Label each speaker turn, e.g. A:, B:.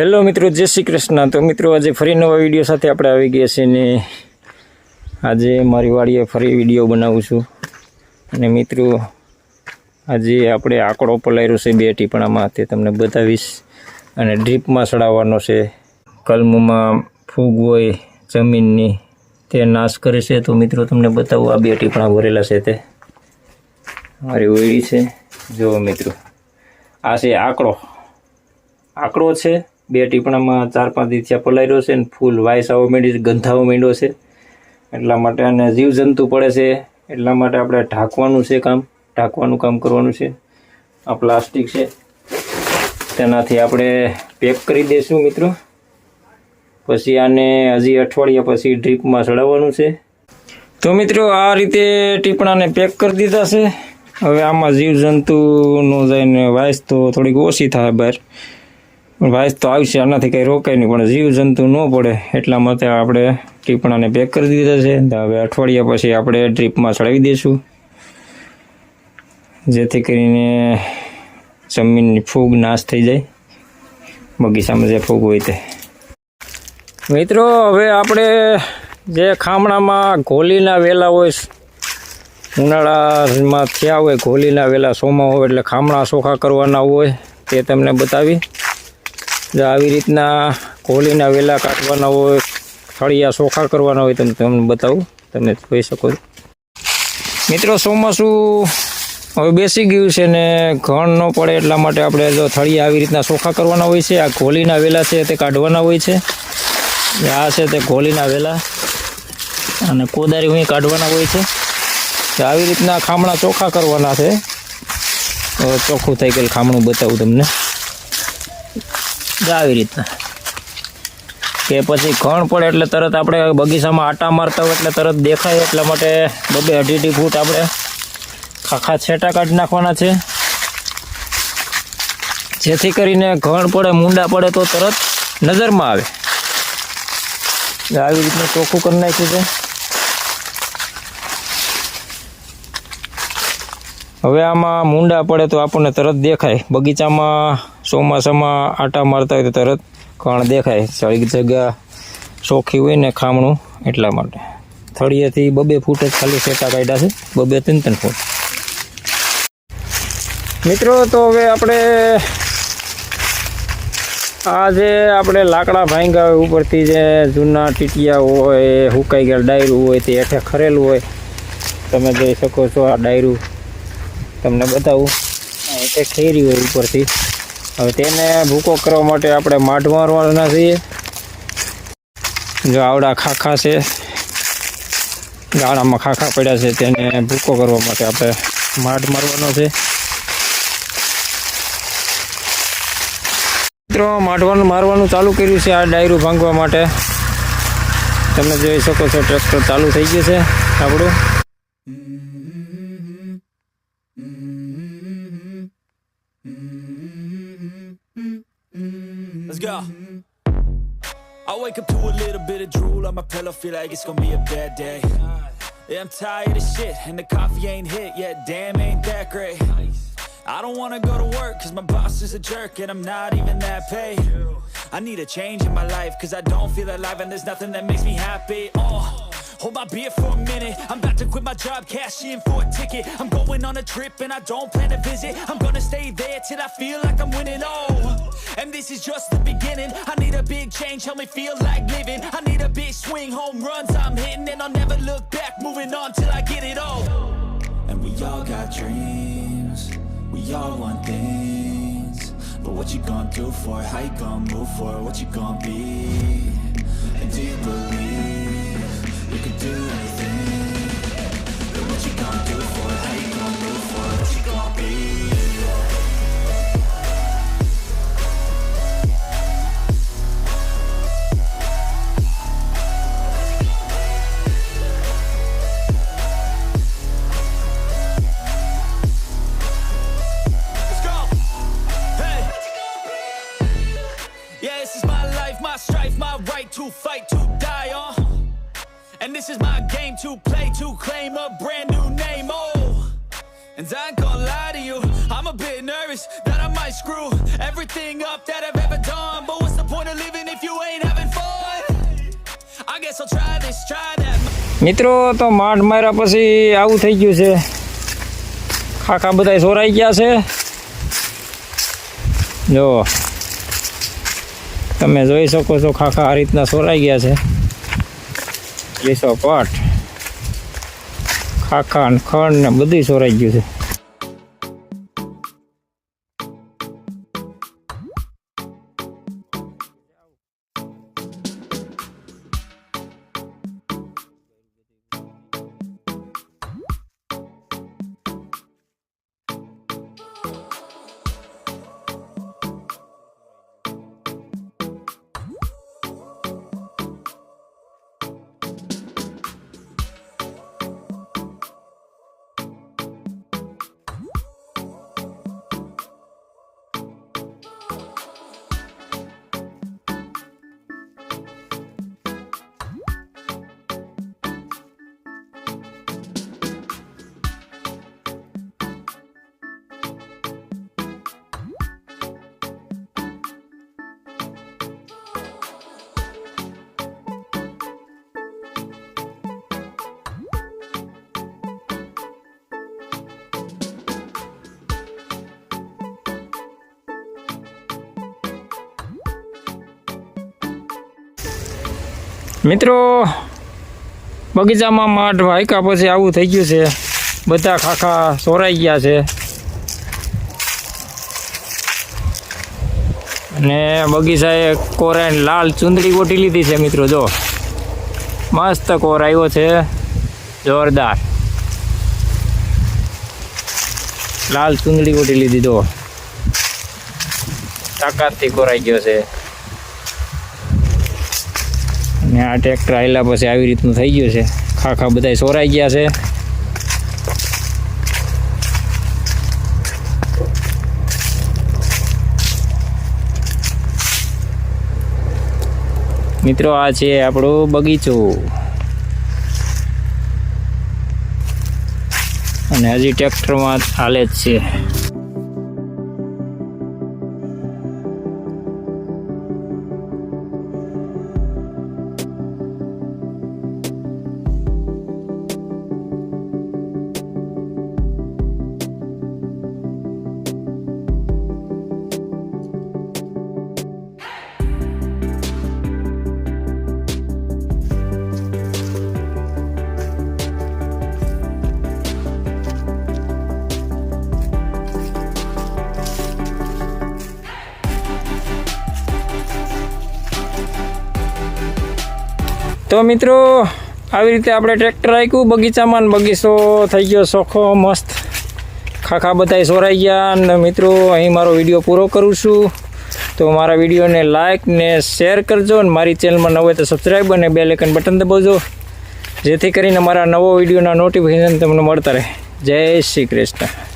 A: Hello મિત્રો, જય શ્રી કૃષ્ણ। તો મિત્રો આજે ફરી નવા વિડીયો સાથે આપણે આવી ગયા છીએ ને આજે મારી વાડીએ ફરી વિડીયો બનાવું છું। અને મિત્રો આજે આપણે આંકડો પલાયરો છે 2 ટીપણામાં, તે તમને બતાવીશ। અને ડ્રીપમાં ચડાવવાનો છે। કલમમાં ફૂગ હોય જમીનની તે નાશ કરે છે। તો મિત્રો તમને બતાવું, આ 2 ટીપણા ભરેલા છે તે મારી ઓયડી છે। જો મિત્રો, આ છે આંકડો છે। 2 ટીપણામાં 4-5 દિવસ પલાયરો છે ને ફૂલ વાઇસ આવવા માંડી છે, ગંધાવા માંડ્યો છે। એટલા માટે અને જીવજંતુ પડે છે, એટલા માટે આપણે ઢાંકવાનું કામ કરવાનું છે। આ પ્લાસ્ટિક છે, તેનાથી આપણે પેક કરી દઈશું મિત્રો। પછી આને હજી અઠવાડિયા પછી ડ્રીપમાં ચડાવવાનું છે। તો મિત્રો આ રીતે ટીપણાને પેક કરી દીધા છે। હવે આમાં જીવજંતુ નો જઈને વાઇસ તો થોડીક ઓછી થાય બહાર, વાઇસ તો આવશે, આનાથી કંઈ રોકાય નહીં, પણ જીવજંતુ ન પડે એટલા માટે આપણે ટીપણાને પેક કરી દીધા છે। હવે અઠવાડિયા પછી આપણે ડ્રીપમાં ચડાવી દઈશું, જેથી કરીને જમીનની ફૂગ નાશ થઈ જાય, બગીચામાં જે ફૂગ હોય તે। મિત્રો હવે આપણે જે ખામણામાં ઘોલીના વેલા હોય, ઉનાળામાં થયા હોય ઘોલીના વેલા સોમા હોય એટલે ખામણા ચોખ્ખા કરવાના હોય, તે તમને બતાવી। જો આવી રીતના ઘોલીના વેલા કાઢવાના હોય, થળિયા ચોખ્ખા કરવાના હોય, તમને બતાવું, તમે જોઈ શકો છો। મિત્રો ચોમાસું હવે બેસી ગયું છે ને ઘણ ન પડે એટલા માટે આપણે જો થળિયા આવી રીતના ચોખ્ખા કરવાના હોય છે। આ ઘોલીના વેલા છે તે કાઢવાના હોય છે, આ છે તે ઘોલીના વેલા, અને કોદારી અહીં કાઢવાના હોય છે। તો આવી રીતના ખામણા ચોખ્ખા કરવાના છે। ચોખ્ખું થઈ ગયેલું ખામણું બતાવું તમને, આવી રીતના, કે પછી ઘણ પડે એટલે તરત આપણે બગીચામાં આટા મારતા હોય એટલે તરત દેખાય, એટલા માટે 2-2.5 ફૂટ આપણે ખાખા છેટા કાઢી નાખવાના છે, જેથી કરીને ઘણ પડે મૂંડા પડે તો તરત નજરમાં આવે। આવી રીતનું ચોખ્ખું કરી નાખ્યું છે। હવે આમાં મૂંડા પડે તો આપણને તરત દેખાય, બગીચામાં ચોમાસામાં આટા મારતા હોય તો તરત ઘણ દેખાય, સળી જગ્યા ચોખ્ખી હોય ને ખામણું, એટલા માટે થળિયેથી 2-2 ફૂટ જ ખાલી સેટા કાઢ્યા છે, 2-3 ફૂટ। મિત્રો તો હવે આપણે આ જે આપણે લાકડા ભાંગ્યા હોય ઉપરથી, જે જૂના ટીટિયા હોય, હુકાઈ ગયેલા ડાયરું હોય તે હેઠે ખરેલું હોય, તમે જોઈ શકો છો। આ ડાયરું તમને બતાવું, હેઠે ખેરી હોય ઉપરથી। હવે તેને ભૂકો કરવા માટે આપણે માઢ મારવાના છીએ। જો આવડા ખાખા છે, ગાળામાં ખાખા પડ્યા છે, તેને ભૂકો કરવા માટે આપણે માઢ મારવાનો છે। મિત્રો મારવાનું ચાલુ કર્યું છે આ ડાયરું ભાંગવા માટે, તમે જોઈ શકો છો। ટ્રેક્ટર ચાલુ થઈ ગયું છે આપણું।
B: Let's go. I wake up to a little bit of drool on my pillow, feel like it's gonna be a bad day. Yeah, I'm tired of shit and the coffee ain't hit yet, damn ain't that great. I don't wanna go to work cause my boss is a jerk and I'm not even that paid. I need a change in my life cause I don't feel alive and there's nothing that makes me happy. Hold my beer for a minute, I'm about to quit my job, cash in for a ticket. I'm going on a trip and I don't plan to visit. I'm gonna stay there till I feel like I'm winning, and this is just the beginning. I need a big change, help me feel like living. I need a big swing, home runs I'm hitting, and I'll never look back, moving on till I get it all. And we all got dreams, we all want things, but what you gonna do for it? How you gonna move for it? What you gonna be? And do you believe you can do anything? But what you gonna do for it? How you gonna move for it? What you gonna be? To fight, to die on, and this is my game to play, to claim a brand new name. And I ain't gonna lie to you, I'm a bit nervous that I might screw everything up that I've ever done. But what's the point of living if you ain't having fun? I guess I'll try this, try that.
A: મિત્રો તો માઠ માર્યા પછી આવું થઈ ગયું છે. ખાખા બધા સોરાઈ ગયા છે. જો તમે જોઈ શકો છો ખાખા આ રીતના સોરાઈ ગયા છે. લીસો પટ ખાખા ને ખંડ ને બધું સોરાઈ ગયું છે. મિત્રો બગીચામાં માઠ વાયકા પછી આવું થઈ ગયું છે. બધા ખાખા સોરાઈ ગયા છે અને બગીચાએ કોરાને લાલ ચૂંદડી ગોટી લીધી છે. મિત્રો જો મસ્ત કોર આવ્યો છે, જોરદાર લાલ ચૂંદડી ગોટી લીધી. જો તાકાતથી કોરાઈ ગયો છે. ને આ ટ્રેક્ટર આવેલા પછી આવી રીતનું થઈ ગયું છે. ખાખા બધા સોરાઈ ગયા છે. મિત્રો આ છે આપણો બગીચો અને હજી ટ્રેક્ટરમાં હાલે જ છે. તો મિત્રો આવી રીતે આપણે ટ્રેક્ટર રાખ્યું બગીચામાં, બગીચો થઈ ગયો ચોખ્ખો મસ્ત. ખાખા બધાય સોરાઈ ગયા. અને મિત્રો અહીં મારો વિડીયો પૂરો કરું છું. તો મારા વિડીયોને લાઇક ને શેર કરજો અને મારી ચેનલમાં નવો હોય તો સબસ્ક્રાઈબ અને બેલ આઇકન બટન દબાવજો, જેથી કરીને મારા નવો વિડીયોના નોટિફિકેશન તમને મળતા રહે. જય શ્રી કૃષ્ણ.